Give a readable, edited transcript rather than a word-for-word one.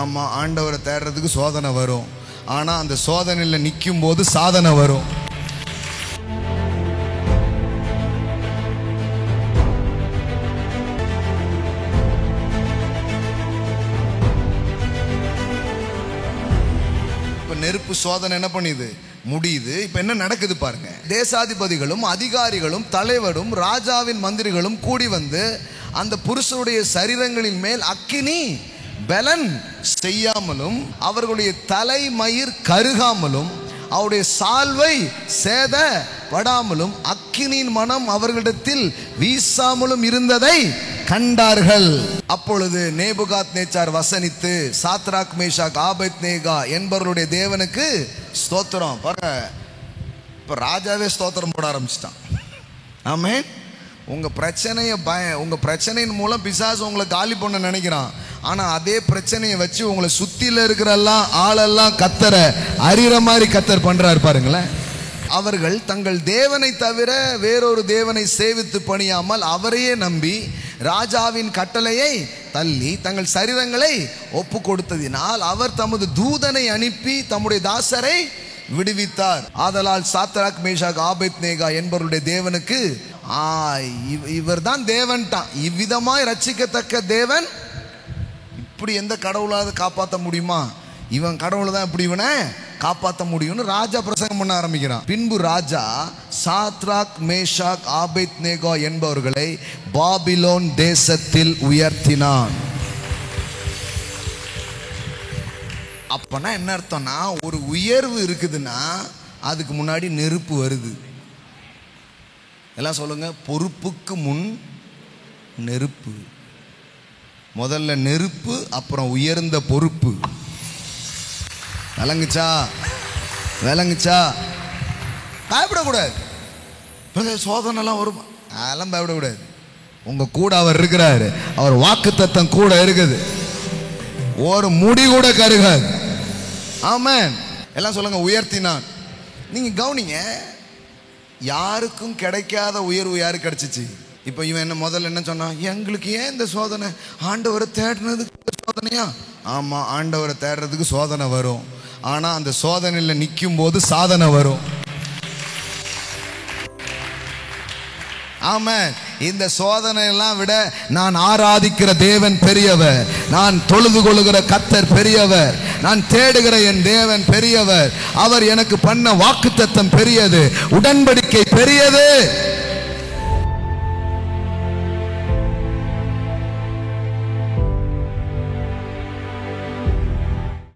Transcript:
ஆமா, ஆண்டவரை தேடுறதுக்கு சோதனை வரும். ஆனா அந்த சோதனையில நிற்கும் போது சாதனை வரும். இப்ப நெருப்பு சோதனை என்ன பண்ணுது, முடியுது. இப்ப என்ன நடக்குது பாருங்க. தேசாதிபதிகளும் அதிகாரிகளும் தலைவரும் ராஜாவின் மந்திரிகளும் கூடி வந்து அந்த புருஷருடைய சரீரங்களின் மேல் அக்கினி பலன் செய்யாமலும் அவர்களுடைய தலைமயிர் கருகாமலும் அவருடைய சால்வை சேதப்படாமலும் அக்கினியின் மனம் அவர்களிடத்தில் வீசாமலும் இருந்ததை கண்டார்கள். அப்பொழுது நேபுகாத்நேச்சார் வசனித்து சாத்ராக் மேஷாக் ஆபேத்நேகோ என்பவர்களுடைய தேவனுக்கு ஸ்தோத்திரம். பாருங்க, இப்ப ராஜாவே ஸ்தோத்திரம் போட ஆரம்பிச்சிட்டான். ஆமென். உங்க பிரச்சனையின் மூலம் பிசாசு உங்களை காலி பண்ண நினைக்கிறான். ஆனா அதே பிரச்சனையை வச்சு உங்களை சுத்தில இருக்கிற ஆளெல்லாம் கத்தர அறிகிற மாதிரி கத்தர் பண்றாரு பாருங்களேன். அவர்கள் தங்கள் தேவனை தவிர வேறொரு தேவனை சேவித்து பணியாமல் அவரையே நம்பி ராஜாவின் கட்டளையை தள்ளி தங்கள் சரீரங்களை ஒப்பு கொடுத்ததினால் அவர் தமது தூதனை அனுப்பி தம்முடைய தாசரை விடுவித்தார். ஆதலால் சாத்ராக் மேஷாக் ஆபேத்நேகோ என்பவருடைய தேவனுக்கு இவர் தான் தேவன்ட்டான். இவ்விதமாய் ரட்சிக்கத்தக்க தேவன் இப்படி எந்த கடவுளாவது காப்பாற்ற முடியுமா? இவன் கடவுளை தான் இப்படி இவனை காப்பாற்ற முடியும்னு ராஜா பிரசங்கம் பண்ண ஆரம்பிக்கிறான். பின்பு ராஜா சாத்ராக் மேஷாக் ஆபேத்நேகோ என்பவர்களை பாபிலோன் தேசத்தில் உயர்த்தினான். அப்பனா என்ன அர்த்தம்னா, ஒரு உயர்வு இருக்குதுன்னா அதுக்கு முன்னாடி நெருப்பு வருது. எல்லாம் சொல்லுங்க, பொறுப்புக்கு முன் நெருப்பு. முதல்ல நெருப்பு, அப்புறம் உயர்ந்த பொறுப்பு. விளங்குச்சா? பயப்படக்கூடாது. சோதனைலாம் வரும், அதெல்லாம் பயப்படக்கூடாது. உங்க கூட அவர் இருக்கிறாரு. அவர் வாக்குத்தத்தம் கூட இருக்குது. ஒரு முடி கூட கருகாது. ஆமென். எல்லாம் சொல்லுங்க, உயர்த்தினான். நீங்க கவனிங்க, யாருக்கும் கிடைக்காத உயர்வு யாருக்கு கிடைச்சிச்சு? இப்ப இவன் என்ன முதல்ல என்ன சொன்னான், எங்களுக்கு ஏன் இந்த சோதனை? ஆண்டவரை தேடுறதுக்கு சோதனையா? ஆமா, ஆண்டவரை தேடுறதுக்கு சோதனை வரும். ஆனா அந்த சோதனையில நிற்கும் போது சாதனை வரும். ஆமென். இந்த சோதனையெல்லாம் விட நான் ஆராதிக்கிற தேவன் பெரியவர், நான் தொழுது கொள்ளுகிற கர்த்தர் பெரியவர், நான் தேடுகிற என் தேவன் பெரியவர். அவர் எனக்கு பண்ண வாக்குத்தத்தம் பெரியது, உடன்படிக்கை பெரியது.